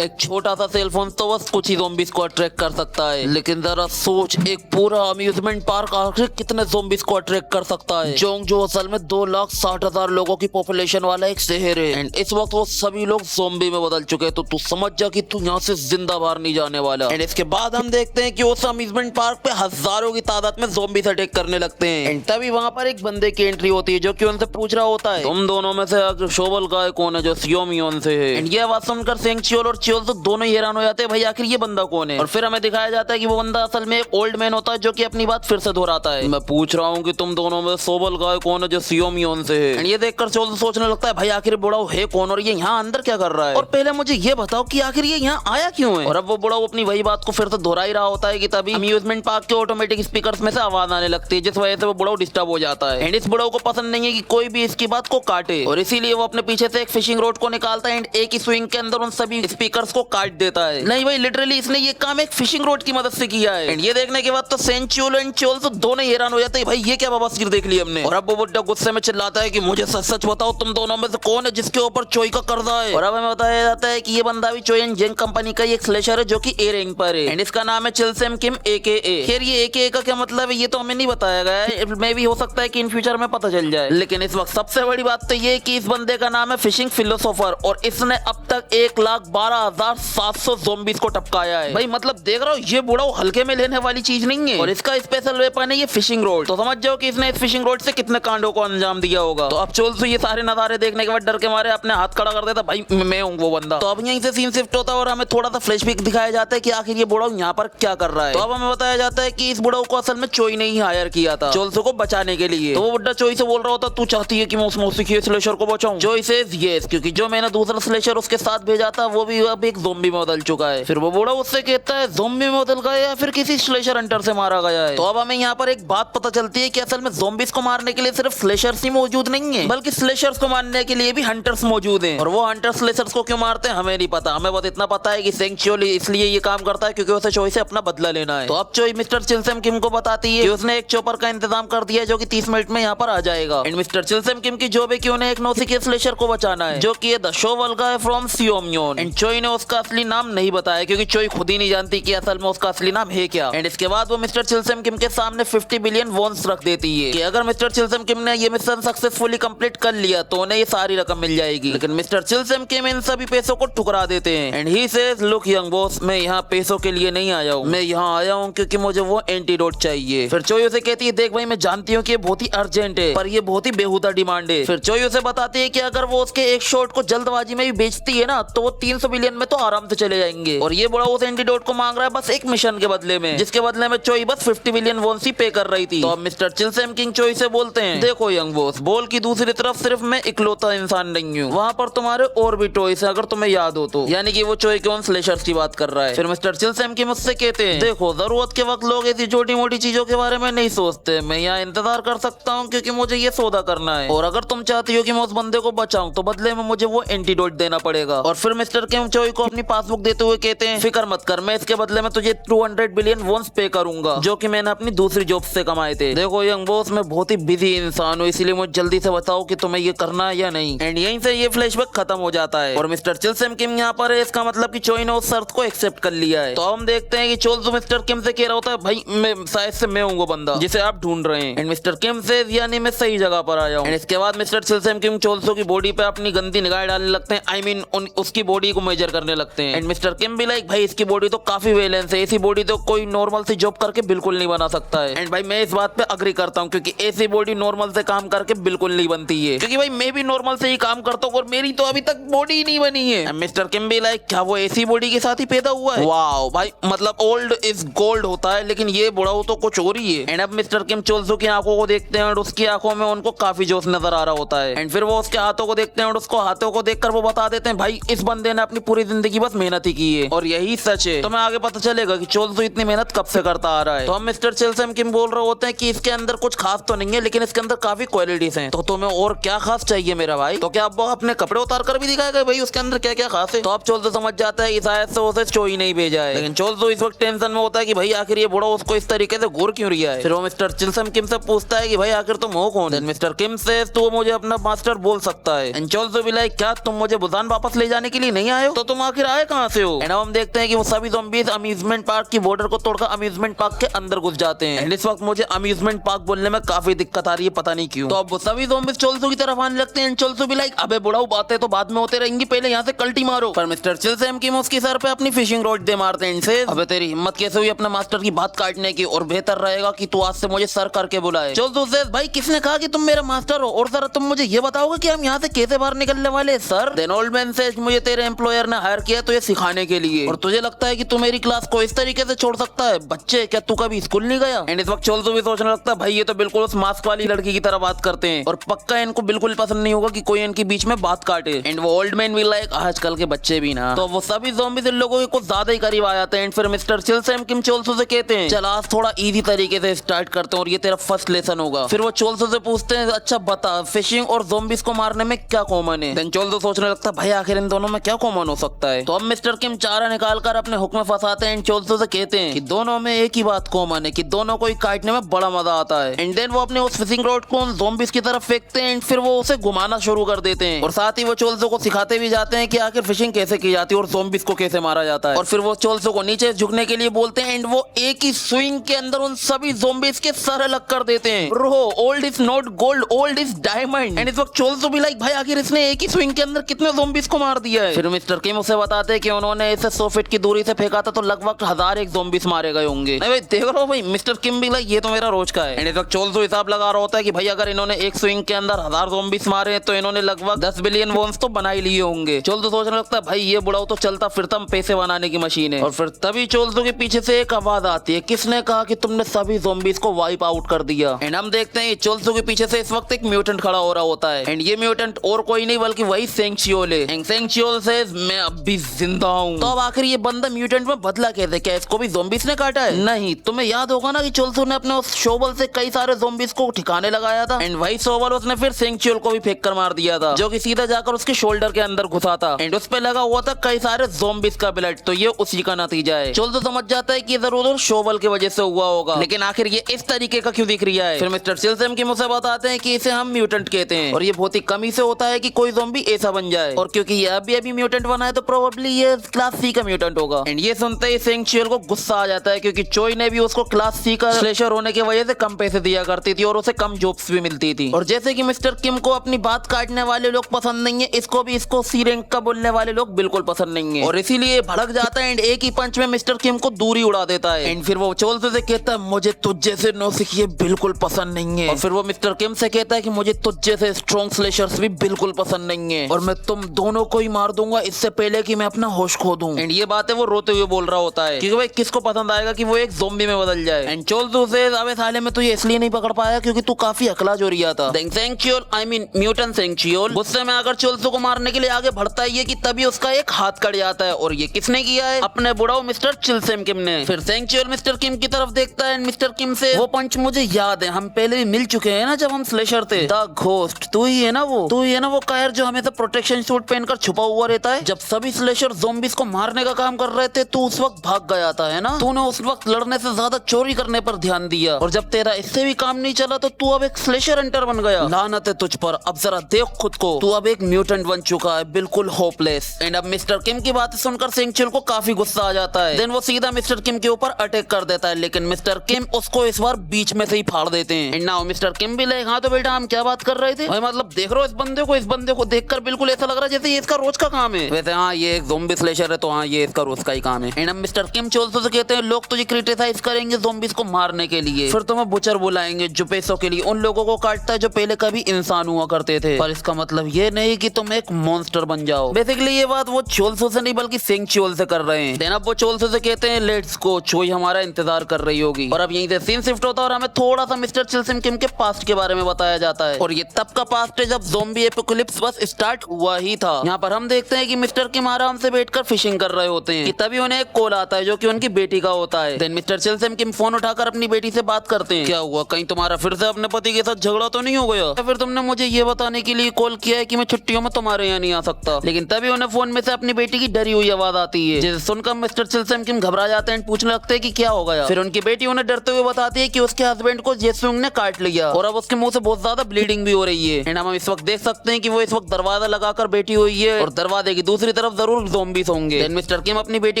एक छोटा सा सेलफोन तो बस कुछ ही ज़ॉम्बीज को अट्रैक्ट कर सकता है, लेकिन जरा सोच एक पूरा अम्यूजमेंट पार्क आखिर कितने ज़ॉम्बीज को अट्रैक्ट कर सकता है। जो असल में 2,60,000 लोगों की पॉपुलेशन वाला एक शहर है। एंड इस वक्त वो सभी लोग ज़ॉम्बी में बदल चुके हैं, तो तू समझ जा कि तू यहाँ से जिंदा बाहर नहीं जाने वाला। एंड इसके बाद हम देखते हैं कि उस अम्यूजमेंट पार्क पे हजारों की तादाद में ज़ॉम्बीज अटैक करने लगते हैं। एंड तभी वहाँ पर एक बंदे की एंट्री होती है जो कि उनसे पूछ रहा होता है तुम दोनों में से शोबल गाय कौन है जो सियोमियोन से है। एंड ये आवाज सुनकर सेंगच्योल और च्योल तो दोनों ही हैरान हो जाते हैं भाई आखिर ये बंदा कौन है। और फिर हमें दिखाया जाता है कि वो बंदा असल में एक ओल्ड मैन होता है जो कि अपनी बात फिर से दोहराता है मैं पूछ रहा हूँ कि तुम दोनों में शोबल गाय कौन है जो सियोमियोन से है। एंड ये देखकर च्योल सोचने लगता है भाई आखिर बुढ़ा है कौन और ये यहाँ अंदर क्या कर रहा है, और पहले मुझे ये बताओ कि आखिर ये यहाँ आया क्यों है। और अब वो बुढ़ा अपनी वही बात को फिर से दोहरा ही रहा होता है कि तभी अम्यूजमेंट पार्क के ऑटोमेटिक स्पीकर्स में से आवाज आने लगती है जिस वजह से वो बुढ़ा डिस्टर्ब हो जाता है। एंड इस बुढ़ा को पसंद नहीं है कि कोई भी इसकी बात को काटे और इसीलिए वो अपने पीछे से एक फिशिंग रोड को निकालता है एंड एक ही स्विंग के अंदर उन सभी स्पीकर्स को काट देता है। नहीं भाई लिटरली इसने ये काम एक फिशिंग रोड की मदद से किया है। एंड ये देखने के बाद तो सेंचुल एंड चोल तो दोनों हैरान हो जाते हैं भाई ये क्या बवासीर देख ली हमने। और अब वो बुड्ढा गुस्से में चिल्लाता है कि मुझे सच सच बताओ तुम दोनों में से कौन है जिसके ऊपर चोई का कर्जा है। और अब हमें बताया जाता है कि ये बंदा भी चोई एंड जेंग कंपनी का एक स्लेशर है जो कि ए रैंक पर है एंड इसका नाम है चिलसेम किम AKA। खैर ये AKA का क्या मतलब है ये तो हमें नहीं बताया गया है, मे भी हो सकता है कि इन फ्यूचर में पता चल जाए। लेकिन इस वक्त सबसे बड़ी बात तो ये कि इस बंदे का नाम है फिशिंग फिलोसोफर और इसने अब तक 1,12,700 ज़ॉम्बीज को टपकाया है। भाई मतलब देख रहा हूँ ये बूढ़ा हल्के में लेने वाली चीज नहीं है और इसका स्पेशल वेपन है ये फिशिंग रोड। तो समझ जाओ कि इसने इस फिशिंग रोड से कितने कांडों को अंजाम दिया होगा। तो अब चोल्सू ये सारे नजारे देखने के बाद डर के मारे अपने हाथ खड़ा कर देता भाई मैं हूँ वो बंदा। तो अब यहीं से सीन शिफ्ट होता है और हमें थोड़ा सा फ्लैशबैक दिखाया जाता है कि आखिर ये बूढ़ा यहाँ पर क्या कर रहा है। तो अब हमें बताया जाता है कि इस बूढ़ा को असल में चोई ने ही हायर किया था चोल्सू को बचाने के लिए। तो वो बुड्ढा चोई से बोल रहा होता तू चाहती है कि मैं उस मौसीकी स्लेशर को बचाऊं। चोई सेज यस क्योंकि जो मैंने दूसरा स्लेशर उसके साथ भेजा था वो भी अब एक ज़ॉम्बी में बदल चुका है। फिर वो बूढ़ा उससे कहता है ज़ॉम्बी में बदल गया या फिर किसी स्लेशर हंटर से मारा गया है। तो अब हमें यहाँ पर एक बात पता चलती है कि असल में ज़ॉम्बीज को मारने के लिए सिर्फ स्लेशर्स ही मौजूद नहीं है बल्कि स्लेशर्स को मारने के लिए भी हंटर्स मौजूद हैं। और वो हंटर्स स्लेशर्स को क्यों मारते हैं हमें नहीं पता, हमें बस इतना पता है कि सेंगच्योल इसलिए ये काम करता है क्योंकि उसे चोई से अपना बदला लेना है। तो अब चोई मिस्टर चिलसेम किम को बताती है कि उसने एक चॉपर का इंतजाम कर दिया है जो कि 30 मिनट में यहाँ पर आ जाएगा। एंड मिस्टर चिलसेम किम की जॉब है कि उन्हें एक नौसिखिए स्लेशर को बचाना है जो कि ये द शोबल गाय फ्रॉम सियोमियोन। एंड चोई ने उसका असली नाम नहीं बताया क्योंकि चोई खुद ही नहीं जानती कि असल में उसका असली नाम है क्या। एंड इसके बाद वो मिस्टर चिलसेम किम के सामने 50 बिलियन वॉन्स रख देती है कि अगर मिस्टर चिलसेम किम ने ये मिशन सक्सेसफुली कंप्लीट कर लिया तो उन्हें ये सारी रकम मिल जाएगी। लेकिन मिस्टर चिलसेम किम इन सभी पैसों को ठुकरा देते हैं। And he says look young boss मैं यहाँ पैसों के लिए नहीं आया हूँ, मैं यहाँ आया हूँ क्योंकि मुझे वो एंटीडोट चाहिए। फिर चोई उसे कहती है देख भाई मैं जानती हूँ कि ये बहुत ही अर्जेंट है पर ये बहुत ही बेहुदा डिमांड है। फिर चोई उसे बताती है कि अगर वो उसके एक शॉट को जल्दबाजी में भी बेचती है ना तो वो 300 बिलियन में तो आराम से चले जाएंगे। और ये बड़ा उस एंटीडोट को मांग रहा है बस एक मिशन के बदले में जिसके बदले में चोई बस 50 बिलियन वॉन्स ही पे कर रही थी। तो अब मिस्टर चिलसेम किंग चोई से बोलते हैं देखो यंग बॉस बॉल की दूसरी तरफ सिर्फ मैं इकलौता इंसान नहीं हूँ, वहाँ पर तुम्हारे और भी टॉयज है अगर तुम्हें याद हो तो। यानी कि वो चोई के उन स्लेशर्स की बात कर रहा है। फिर मिस्टर चिलसेम किंग मुझसे कहते हैं देखो जरूरत के वक्त लोग ऐसी छोटी मोटी चीजों के बारे में नहीं सोचते, मैं यहाँ इंतजार कर सकता हूँ क्योंकि मुझे ये सौदा करना है और अगर तुम चाहती हो कि मैं उस बंदे को बचाऊं तो बदले में मुझे वो एंटीडोट देना पड़ेगा। और फिर मिस्टर किम चोई को अपनी पासबुक देते हुए कहते हैं फिक्र मत कर मैं इसके बदले में तुझे 200 बिलियन वॉन्स पे करूंगा जो कि मैंने अपनी दूसरी जॉब से कमाए थे। देखो यंग बॉस, मैं बहुत ही बिजी इंसान हूँ, इसीलिए मुझे जल्दी से बताओ कि तुम्हें ये करना है या नहीं। एंड यहीं से ये फ्लैशबैक खत्म हो जाता है और मिस्टर चिलसेम किम यहाँ पर है। इसका मतलब कि चोई ने उस शर्त को एक्सेप्ट कर लिया है। तो हम देखते हैं कि चोल्सो मिस्टर किम से कह रहा होता है, भाई मैं शायद से मैं हूँ वो बंदा जिसे आप ढूंढ रहे हैं। एंड मिस्टर किम से यानी मैं सही जगह पर आया हूँ। एंड इसके बाद मिस्टर चिलसेम किम चोल्सो की बॉडी पे अपनी गंदी निगाह डालने लगते हैं। आई मीन उसकी बॉडी को मेजर करने लगते हैं। एंड मिस्टर किम भी लाइक, भाई इसकी बॉडी तो काफी बैलेंस है, ऐसी बॉडी तो कोई नॉर्मल से जॉब करके बिल्कुल नहीं बना सकता है। एंड भाई मैं इस बात पे अग्री करता हूँ, क्योंकि ऐसी बॉडी नॉर्मल से काम करके बिल्कुल नहीं बनती है। क्योंकि भाई मैं भी नॉर्मल से ही काम करता हूँ और मेरी तो अभी तक बॉडी ही नहीं बनी है। मिस्टर किम भी लाइक, क्या वो ऐसी बॉडी के साथ ही पैदा हुआ है? वाओ भाई, मतलब ओल्ड इज गोल्ड होता है, लेकिन ये बुढ़ाऊ तो कुछ और ही है। एंड अब मिस्टर किम चोल्सो की आंखों को देखते हैं और उसकी आंखों में उनको काफी जोश नजर आ रहा होता है। एंड फिर वो उसके हाथों को देखते हैं और उसको हाथों को देखकर वो बता देते हैं, भाई इस बंदे ने अपनी पूरी जिंदगी बस मेहनत ही की है और यही सच है। तो मैं आगे पता चलेगा कि चोल्सो इतनी मेहनत कब से करता आ रहा है। तो हम मिस्टर चिलसेम किम बोल रहे होते हैं कि इसके अंदर कुछ खास तो नहीं है, लेकिन इसके अंदर काफी क्वालिटीज हैं। तो तुम्हें और क्या खास चाहिए मेरा भाई? तो क्या अब वो अपने कपड़े उतार कर भी दिखाएगा भाई उसके अंदर क्या क्या खास है? तो अब चोल्सो समझ जाता है शायद से उसे चोई नहीं भेजा है। लेकिन चोल्सो इस वक्त टेंशन में होता है कि भाई आखिर ये बुढ़ा उसको इस तरीके से घूर क्यों रिया है। फिर वो मिस्टर चिलसेम किम से पूछता है कि भाई आखिर तुम हो कौन? मिस्टर किम से तो मुझे अपना मास्टर बोल सकता है। एंड चोल्सो भी लाइक, क्या तुम मुझे बुसान वापस ले जाने के लिए नहीं आए हो? तो तुम आखिर आए कहाँ से हो? एंड हम देखते हैं कि वो सभी ज़ॉम्बीज़ अम्यूजमेंट पार्क की बॉर्डर को तोड़कर अम्यूजमेंट पार्क के अंदर घुस जाते हैं। एंड इस वक्त मुझे अम्यूजमेंट पार्क बोलने में काफी दिक्कत आ रही है, पता नहीं क्यों। तो अब वो सभी ज़ॉम्बीज़ चोल्सो की तरफ आने लगते हैं। चोल्सो भी लाइक, अबे बुढ़ाऊ बातें तो बाद में होते रहेंगी, पहले यहाँ से कल्टी मारो। पर मिस्टर चिलसेम किम उसकी सर पे अपनी फिशिंग रॉड दे मारते हैं। इनसे, अबे तेरी हिम्मत कैसे हुई अपने मास्टर की बात काटने की? और बेहतर रहेगा कि तू आज से मुझे सर करके बुलाए। चोल्सो से, भाई किसने कहा कि तुम मेरा मास्टर हो? और जरा तुम मुझे ये बताओगे कि हम यहाँ से कैसे बाहर निकलने वाले? सर, देन ओल्ड मैन से, मुझे तेरे एम्प्लॉयर ने हायर किया तो ये सिखाने के लिए, और तुझे लगता है कि तू मेरी क्लास को इस तरीके से छोड़ सकता है? बच्चे, क्या तू कभी स्कूल नहीं गया? एंड इस वक्त चोल्सो भी सोचने लगता है, भाई ये तो बिल्कुल उस मास्क वाली लड़की की तरह बात करते हैं और पक्का इनको बिल्कुल पसंद नहीं होगा कि कोई इनके बीच में बात काटे। एंड वो ओल्ड मैन भी लाइक, आजकल के बच्चे भी ना। तो वो सभी ज़ॉम्बीज़ इन लोगों के कुछ ज्यादा ही करीब आ जाते हैं। फिर मिस्टर चिलसेम किम चोल्सो से कहते हैं, चल आज थोड़ा इजी तरीके से स्टार्ट करते हैं और ये तेरा फर्स्ट लेसन होगा। फिर वो चोल्सो से पूछते हैं, अच्छा बता फिशिंग और ज़ॉम्बीज़ को मारने में क्या कॉमन है? देन चोल्सो सोचने लगता है, भाई आखिर इन दोनों में क्या कॉमन हो सकता है? तो अब मिस्टर किम चारा निकालकर अपने हुक में फंसाते हैं। चोल्सो से कहते हैं कि दोनों में एक ही बात कॉमन है कि दोनों को काटने में बड़ा मजा आता है। एंड देन वो अपने उस फिशिंग रॉड को उन ज़ॉम्बीज़ की तरफ फेंकते हैं। फिर वो उसे घुमाना शुरू कर देते हैं और साथ ही वो चोल्सो को सिखाते भी जाते हैं कि आखिर फिशिंग कैसे की जाती है और ज़ॉम्बीज़ को कैसे मारा जाता है। और फिर वो चोल्सो को नीचे झुकने के लिए बोलते हैं एंड वो एक ही स्विंग के अंदर उन सभी ज़ॉम्बीज़ के सर अलग कर देते हैं। Bro, old is not gold, old is diamond. And इस वक्त चोल्सो भी लाइक, भाई आखिर इसने एक ही स्विंग के अंदर कितने ज़ॉम्बीज़ को मार दिया है? फिर मिस्टर किम उसे बताते हैं कि उन्होंने इसे 100 फीट की दूरी से फेंका था तो लगभग 1001 ज़ॉम्बीज़ मारे गए होंगे। भाई देख रहा हो भाई, मिस्टर किम भी लाइक, ये तो मेरा रोज का है। एंड इस वक्त चोल्सो हिसाब लगा रहा होता है कि भाई अगर इन्होंने एक स्विंग के अंदर 1000 ज़ॉम्बीज़ मारे तो इन्होंने लगभग 10 बिलियन वॉन्स तो बना ही लिए होंगे। चोल्सो सोचने लगता है, भाई ये बुढ़ाऊ तो चलता फिरता पैसे बनाने की मशीन है। और फिर तभी चोल्सो के पीछे से एक आवाज आती है, किसने कहा कि तुमने सभी ज़ॉम्बीज़ को वाइप आउट कर दिया? एंड हम देखते हैं चोल्सो के पीछे से इस वक्त एक म्यूटेंट खड़ा हो रहा होता है। एंड ये म्यूटेंट और कोई नहीं बल्कि वही सेंगचियोल है। एंड सेंगचियोल से, मैं अब भी जिंदा हूँ। तो अब आखिर ये बंदा म्यूटेंट में बदला कैसे? क्या इसको भी ज़ॉम्बीज़ ने काटा है? नहीं, तुम्हें याद होगा ना कि चोल्सो ने अपने उस शोबल से कई सारे ज़ॉम्बीज़ को ठिकाने लगाया था। एंड वही शोबल उसने फिर सेंगचियोल को भी फेंक कर मार दिया था, जो कि सीधा जाकर उसके शोल्डर के अंदर घुसा था। एंड उस पे लगा हुआ था कई सारे ज़ॉम्बीज़ का ब्लड। तो ये उसी का नतीजा है। चोल्सो समझ जाता है कि जरूर शोबल की वजह से हुआ होगा, लेकिन आखिर ये इस तरीके का क्यों दिख रहा है? फिर मिस्टर चिलसेम किम उसे बताते हैं कि इसे हम म्यूटेंट कहते हैं और ये बहुत ही कमी से होता है कि कोई ज़ॉम्बी ऐसा बन जाए, और क्योंकि ये अभी म्यूटेंट बना है तो प्रोबेबली ये क्लास सी का म्यूटेंट होगा। एंड ये सुनते ही सेंगचियोल को गुस्सा आ जाता है, क्योंकि चोई ने भी उसको क्लास सी का स्लेशर होने की वजह से कम पैसे दिया करती थी और उसे कम जॉब्स भी मिलती थी। और जैसे कि मिस्टर किम को अपनी बात काटने वाले लोग पसंद नहीं है, इसको भी इसको सी रैंक का बोलने वाले लोग बिल्कुल पसंद नहीं है और इसीलिए भड़क जाता है एंड एक ही पंच में मिस्टर किम को दूरी उड़ा देता है। एंड फिर वो चोल्सो से कहता है, मुझे तुझ जैसे नौसिखिए बिल्कुल पसंद नहीं है। और फिर वो मिस्टर किम से कहता है कि मुझे तुझ जैसे स्ट्रॉन्ग स्लेशर्स भी बिल्कुल पसंद नहीं है और मैं तुम दोनों को ही मार दूंगा इससे पहले कि मैं अपना होश खो दूं। एंड ये बातें वो रोते हुए बोल रहा होता है, क्योंकि भाई किसको पसंद आएगा कि वो एक ज़ॉम्बी में बदल जाए। एंड चोल्सो से, अबे साले में तुझे इसलिए नहीं पकड़ पाया क्योंकि तू काफी अकला जो रिया था। सेंगचियोल, आई मीन म्यूटेंट सेंगचियोल, गुस्से में आकर चोल्सो को मारने के लिए आगे बढ़ता है ये कि तभी उसका एक हाथ कट जाता है। और ये किसने किया है? अपने बुढ़ाऊ मिस्टर चिलसेम किम ने। फिर सेंगचियोल मिस्टर किम की तरफ देखता है, मिस्टर किम से, वो पंच मुझे याद है, हम पहले भी मिल चुके हैं ना जब हम स्लेशर थे। द घोस्ट, तू ही है ना वो? तू ही है ना वो कायर जो हमेशा प्रोटेक्शन सूट पहनकर छुपा हुआ रहता है? जब सभी स्लेशर ज़ॉम्बीज़ को मारने का काम कर रहे थे तू उस वक्त भाग गया था, है ना? तूने उस वक्त लड़ने से से ज्यादा चोरी करने पर ध्यान दिया, और जब तेरा इससे भी काम नहीं चला तो तू अब एक स्लेशर हंटर बन गया। लानत है तुझ पर, अब जरा देख खुद को, तू अब एक म्यूटेंट बन चुका है, बिल्कुल होपलेस। एंड अब मिस्टर किम की बातें सुनकर सेंगचुल को काफी गुस्सा आ जाता है। देन वो सीधा मिस्टर किम के ऊपर अटैक कर देता है, लेकिन मिस्टर किम उसको इस बार बीच में से ही फाड़ देते हैं। एंड नाउ मिस्टर किम भी लाइक, हाँ तो बेटा हम क्या बात कर रहे थे भाई, मतलब देख रहे हो इस बंदे को देखकर बिल्कुल ऐसा लग रहा है जैसे ये इसका रोज का काम है। वैसे हाँ ये एक ज़ॉम्बी स्लेशर है, तो हाँ ये इसका रोज का ही काम है। एंड अब मिस्टर किम चोल्सो से कहते हैं लोग तुझे क्रिटिसाइज करेंगे ज़ॉम्बीज को मारने के लिए, फिर तुम्हें बुचर बुलाएंगे जो पैसों के लिए उन लोगों को काटता है जो पहले कभी इंसान हुआ करते थे, पर इसका मतलब ये नहीं कि तुम एक मॉन्स्टर बन जाओ। बेसिकली ये बात वो चोल्सो से नहीं बल्कि सेंगचुअल से कर रहे हैं। देन अब वो चोल्सो से कहते हैं लेट्स गो, चोई हमारा इंतजार कर रही होगी। और अब यहीं से सीन शिफ्ट होता है और हमें थोड़ा सा मिस्टर चिलसिम किम के पास्ट के बारे में बताया जाता है, और ये तब का पास्ट है जब ज़ॉम्बी एपोकलिप्स बस स्टार्ट हुआ ही था। यहाँ पर हम देखते हैं कि मिस्टर किम आराम से बैठकर फिशिंग कर रहे होते हैं कि तभी उन्हें एक कॉल आता है जो कि उनकी बेटी का होता है। देन मिस्टर चिलसिम किम फोन उठाकर अपनी बेटी से बात करते हैं, क्या हुआ, कहीं तुम्हारा फिर से अपने पति के साथ झगड़ा तो नहीं हो गया, या फिर तुमने मुझे ये बताने के लिए कॉल किया है कि मैं छुट्टियों में तुम्हारे यहाँ नहीं आ सकता। लेकिन तभी उन्हें फोन में से अपनी बेटी की डरी हुई आवाज आती है, जिसे सुनकर मिस्टर चिलसिम किम घबरा जाते हैं, पूछने लगते हैं कि क्या हो गया। फिर उनकी बेटी उन्हें डरते हुए बताती है कि उसके हस्बैंड को जेसुंग ने काट लिया और अब उसके मुंह से बहुत ज्यादा ब्लीडिंग भी हो रही है। एंड हम इस वक्त देख सकते हैं कि वो इस वक्त दरवाजा लगाकर बैठी हुई है और दरवाजे की दूसरी तरफ जरूर ज़ॉम्बीज होंगे। देन मिस्टर किम अपनी बेटी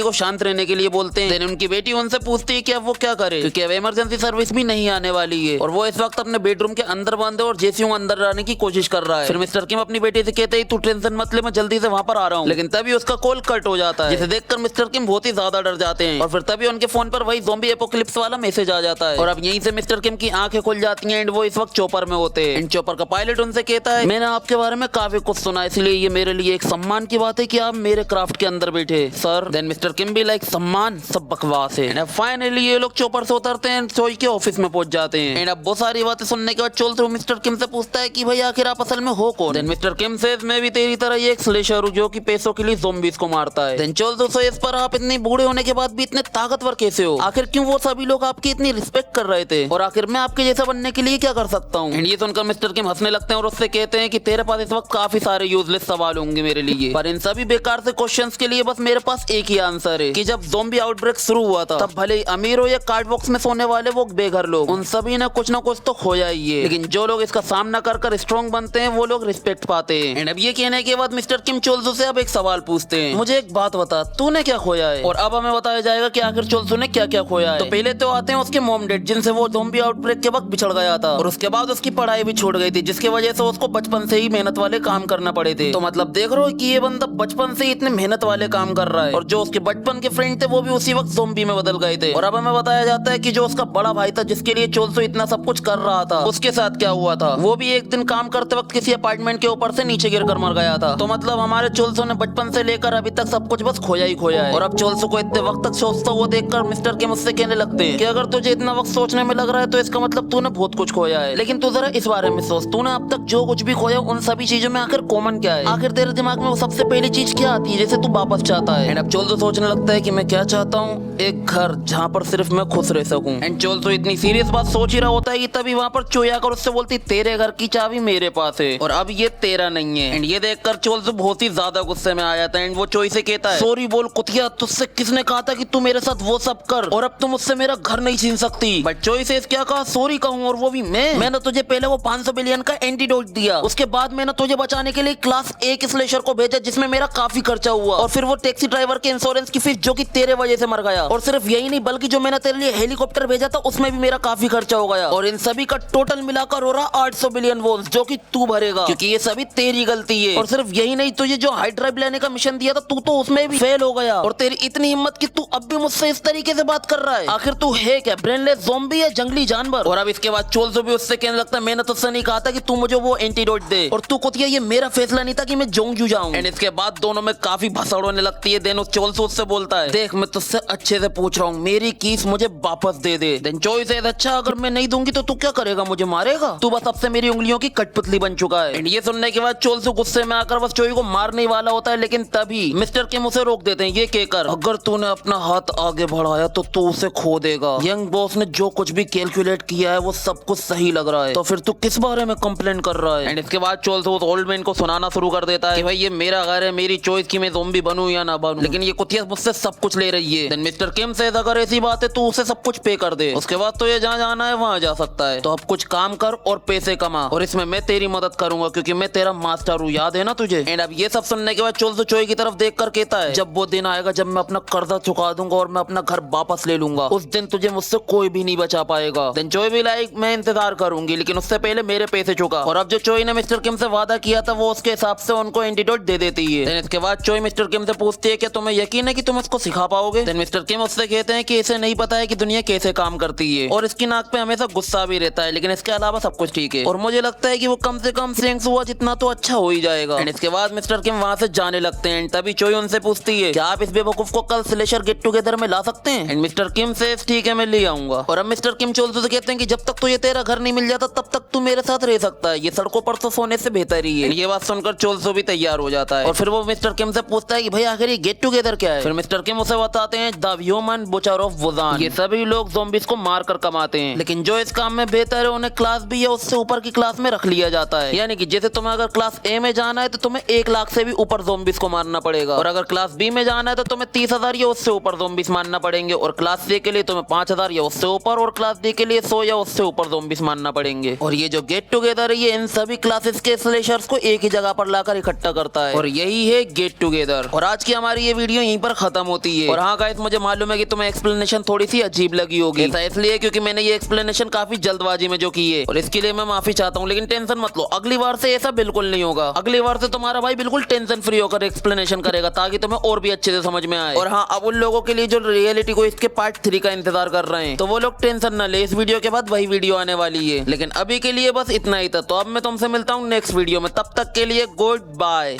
को शांत रहने के लिए बोलते हैं। देन उनकी बेटी उनसे पूछती है कि अब वो क्या करे, क्योंकि अब इमरजेंसी सर्विस भी नहीं आने वाली है, और वो इस वक्त अपने बेडरूम के अंदर बंद है और जेसुंग अंदर आने की कोशिश कर रहा है। फिर मिस्टर किम अपनी बेटी से कहते हैं तू टेंशन मत ले, मैं जल्दी से वहां पर आ रहा हूँ। लेकिन तभी उसका कॉल कट हो जाता है, जिसे देखकर मिस्टर किम बहुत ही ज्यादा डर जाते हैं, और फिर तभी उनके फोन पर वही ज़ॉम्बी एपोकलिप्स वाला मैसेज आ जाता है। और अब यहीं से मिस्टर किम की आंखें खुल जाती हैं एंड वो इस वक्त चॉपर में होते हैं। एंड चॉपर का पायलट उनसे कहता है मैंने आपके बारे में काफी कुछ सुना, इसलिए ये मेरे लिए एक सम्मान की बात है कि आप मेरे क्राफ्ट के अंदर बैठे सर। देन मिस्टर किम भी लाइक सम्मान सब बकवास है। एंड फाइनली ये लोग चॉपर से उतरते हैं, चोई के ऑफिस में पहुंच जाते हैं। एंड अब बहुत सारी बातें सुनने के बाद चोल तो मिस्टर किम से पूछता है कि भाई आखिर आप असल में हो कौन। देन मिस्टर किम सेज मैं भी तेरी तरह ये एक स्लेशर हूं जो कि पैसों के लिए ज़ॉम्बीज को मारता है। देन चोल तो इस पर आप इतने बूढ़े होने के बाद भी इतने ताकतवर कैसे हो, आखिर क्यों वो सभी लोग आपकी इतनी रिस्पेक्ट कर रहे थे, और आखिर मैं आपके जैसा बनने के लिए क्या कर सकता हूँ। एंड ये सुनकर मिस्टर किम हंसने लगते हैं और उससे कहते हैं कि तेरे पास इस वक्त काफी सारे यूजलेस सवाल होंगे मेरे लिए, पर इन सभी बेकार से क्वेश्चंस के लिए बस मेरे पास एक ही आंसर है कि जब ज़ॉम्बी आउटब्रेक शुरू हुआ था तब भले ही अमीर हो या कार्ड बॉक्स में सोने वाले वो बेघर लोग, उन सभी ने कुछ न कुछ तो खोया ही है, लेकिन जो लोग इसका सामना कर स्ट्रॉन्ग बनते हैं वो लोग रिस्पेक्ट पाते हैं। एंड अब ये कहने के बाद मिस्टर किम चोल्सो से अब एक सवाल पूछते हैं, मुझे एक बात बता तूने क्या खोया है। और अब हमें बताया जाएगा कि आखिर चोल्सो ने क्या क्या खोया है। तो पहले तो आते हैं उसके मॉम डैड जिनसे वो ज़ॉम्बी आउटब्रेक के वक्त बिछड़ गया था, और उसके बाद उसकी पढ़ाई भी छूट गई थी जिसकी वजह से उसको बचपन से ही मेहनत वाले काम करना पड़े थे। तो मतलब देख रहे हो कि ये बंदा बचपन से ही इतने मेहनत वाले काम कर रहा है, और जो उसके बचपन के फ्रेंड थे वो भी उसी वक्त ज़ॉम्बी में बदल गए थे। और अब हमें बताया जाता है कि जो उसका बड़ा भाई था जिसके लिए चोल्सो इतना सब कुछ कर रहा था उसके साथ क्या हुआ था, वो भी एक दिन काम करते वक्त किसी अपार्टमेंट के ऊपर से नीचे गिरकर मर गया था। तो मतलब हमारे चोल्सो ने बचपन से लेकर अभी तक सब कुछ बस खोया ही खोया है। और अब चोल्सो को इतने वक्त तक सोचता हुआ देखकर मिस्टर के मुझसे कहने लगते हैं कि अगर तुझे इतना वक्त सोचने में लग रहा है तो इसका मतलब तूने बहुत कुछ खोया है, लेकिन तू जरा इस बारे में सोच, तूने अब तक जो कुछ भी खोया उन सभी चीजों में आखिर कॉमन क्या है, आखिर तेरे दिमाग में वो सबसे पहली चीज क्या आती है जैसे तू वापस चाहता है। एंड अब चोल्सो सोचने लगता है कि मैं क्या चाहता हूँ, एक घर जहाँ पर सिर्फ मैं खुश रह सकूं। एंड चोल्सो इतनी सीरियस बात सोच ही रहा होता है कि तभी वहाँ पर चोई आकर उससे बोलती तेरे घर की चाबी मेरे पास है और अब ये तेरा नहीं है। एंड ये देखकर चोल्सो बहुत ही ज्यादा गुस्से में आ जाता है एंड वो चोई से कहता है सॉरी बोल कुतिया, तुझसे किसने कहा था कि तू मेरे साथ वो सब कर, और अब तुम मुझसे मेरा घर नहीं छीन सकती। बट चोई से क्या कहा, सॉरी कहूँ और वो भी मैंने तुझे पहले वो 500 बिलियन का एंटीडोट दिया, उसके बाद मैंने तुझे बचाने के लिए क्लास ए के स्लेशर को भेजा जिसमें मेरा काफी खर्चा हुआ, और फिर वो टैक्सी ड्राइवर के इंश्योरेंस की फीस जो कि तेरे वजह से मर गया, और सिर्फ यही नहीं बल्कि जो मैंने तेरे लिए हेलीकॉप्टर भेजा था उसमें भी मेरा काफी खर्चा हो गया, और इन सभी का टोटल मिलाकर हो रहा 800 बिलियन वोल्स जो कि तू भरेगा क्योंकि ये सभी तेरी गलती है। और सिर्फ यही नहीं, तुझे जो हाई ड्राइव लेने का मिशन दिया था तू तो उसमें भी फेल हो गया, और तेरी इतनी हिम्मत कि तू अब भी मुझसे इस तरीके से बात कर रहा है, आखिर तू है क्या, ब्रेनलेस ज़ॉम्बी या जंगली जानवर। और अब इसके बाद चोल्सो भी उससे कहने लगता है मैंने तुझसे नहीं कहा था कि तू मुझे वो एंटीडोट दे, और तू कुतिया ये मेरा फैसला नहीं था कि मैं जोंगजू जाऊं। एंड इसके बाद दोनों में काफी भसड़ होने लगती है। देन चोल्सो उससे बोलता है देख मैं तुझसे अच्छे से पूछ रहा हूँ, मेरी कीस मुझे वापस दे दे। देन चोई से अच्छा अगर मैं नहीं दूंगी तो तू क्या करेगा, मुझे मारेगा, तू बस अब से मेरी उंगलियों की कठपुतली बन चुका है। एंड ये सुनने के बाद चोल्सो गुस्से में आकर बस चोई को मारने वाला होता है, लेकिन तभी मिस्टर किम उसे रोक देते हैं ये कहकर अगर तूने अपना हाथ आगे बढ़ाया तो तू उसे खो देगा। यंग बॉस ने जो कुछ भी कैलकुलेट किया है वो सब कुछ सही लग रहा है, तो फिर तू किस बारे में कंप्लेन कर रहा है। एंड इसके बाद चोल्सो उस ओल्ड मैन को सुनाना शुरू कर देता है कि भाई ये मेरा घर है, मेरी चॉइस की मैं ज़ॉम्बी बनूं या ना बनूं, लेकिन ये कुतिया मुझसे सब कुछ ले रही है। देन मिस्टर किम से अगर ऐसी बात आते तू उसे सब कुछ पे कर दे, उसके बाद तो ये जहाँ जाना है वहाँ जा सकता है। तो अब कुछ काम कर और पैसे कमा, और इसमें मैं तेरी मदद करूंगा क्योंकि मैं तेरा मास्टर हूँ, याद है ना तुझे। एंड अब ये सब सुनने के बाद चोल तो चोई की तरफ देख कर कहता है, जब वो दिन आएगा जब मैं अपना कर्जा चुका दूंगा और मैं अपना घर वापस ले लूंगा, उस दिन तुझे मुझसे कोई भी नहीं बचा पाएगा। देन चोई भी लाइक मैं इंतजार करूंगी, लेकिन उससे पहले मेरे पैसे चुका। और अब जो चोई ने मिस्टर किम से वादा किया था वो उसके हिसाब से उनको एंटीडोट दे देती है। देन इसके बाद चोई मिस्टर किम से पूछती है कि तुम्हें यकीन है कि तुम इसको सिखा पाओगे। देन मिस्टर किम उससे कहते हैं कि इसे नहीं पता है कि दुनिया कैसे काम करती है और इसकी नाक पे हमेशा गुस्सा भी रहता है, लेकिन इसके अलावा सब कुछ ठीक है और मुझे लगता है कि वो कम से कम सेंग्स हुआ जितना तो अच्छा हो ही जाएगा। एंड इसके बाद मिस्टर किम वहां से जाने लगते हैं। तभी चोई उनसे पूछती है क्या आप इस बेवकूफ को कल स्लेशर गेट टुगेदर में ला सकते हैं। एंड मिस्टर किम से ठीक है मैं ले आऊंगा। और अब मिस्टर किम चोल से कहते हैं कि जब तक तो ये तेरा घर नहीं मिल जाता तब तक तू मेरे साथ रह सकता है, ये सड़कों पर तो सोने से बेहतर ही है। ये बात सुनकर चोल्सो भी तैयार हो जाता है और फिर वो मिस्टर किम से पूछता है कि भाई आखिर ये गेट टुगेदर क्या है। फिर मिस्टर किम उसे बताते हैं द ह्यूमन बुचर ऑफ वुजान, ये सभी लोग ज़ॉम्बीज़ को मार कर कमाते हैं, लेकिन जो इस काम में बेहतर है उन्हें क्लास बी या उससे ऊपर की क्लास में रख लिया जाता है। यानी कि जैसे तुम्हें अगर क्लास ए में जाना है तो तुम्हें 1 लाख से भी ऊपर ज़ॉम्बीज़ को मारना पड़ेगा, और अगर क्लास बी में जाना है तो तुम्हें 30,000 या उससे ऊपर ज़ॉम्बीज़ मारना पड़ेंगे, और क्लास सी के लिए तुम्हें 5,000 या उससे ऊपर, और क्लास डी के लिए 100 या उससे ऊपर ज़ॉम्बीज़ मारना पड़ेंगे। और ये जो गेट टुगेदर है ये इन सभी क्लासेस के स्लेशर्स को एक ही जगह पर लाकर इकट्ठा करता है, और यही है गेट टुगेदर। और आज की हमारी ये वीडियो यहीं पर खत्म होती है। और हाँ गाइस, मुझे मालूम है कि तुम्हें एक्सप्लेनेशन थोड़ी सी अजीब लगी होगी, ऐसा इसलिए क्योंकि मैंने ये एक्सप्लेनेशन काफी जल्दबाजी में जो की है, और इसके लिए मैं माफी चाहता हूँ। लेकिन टेंशन मत लो, अगली बार से ऐसा बिल्कुल नहीं होगा। अगली बार से तुम्हारा भाई बिल्कुल टेंशन फ्री होकर एक्सप्लेनेशन करेगा ताकि तुम्हें और भी अच्छे से समझ में आए। और हाँ, अब उन लोगों के लिए जो रियलिटी को इसके पार्ट 3 का इंतजार कर रहे हैं तो वो लोग टेंशन न ले, इस वीडियो के बाद वही वीडियो आने वाली है। लेकिन अभी के लिए बस इतना ही था, तो अब मैं तुमसे मिलता हूँ नेक्स्ट वीडियो में, तब तक के लिए गुड बाय।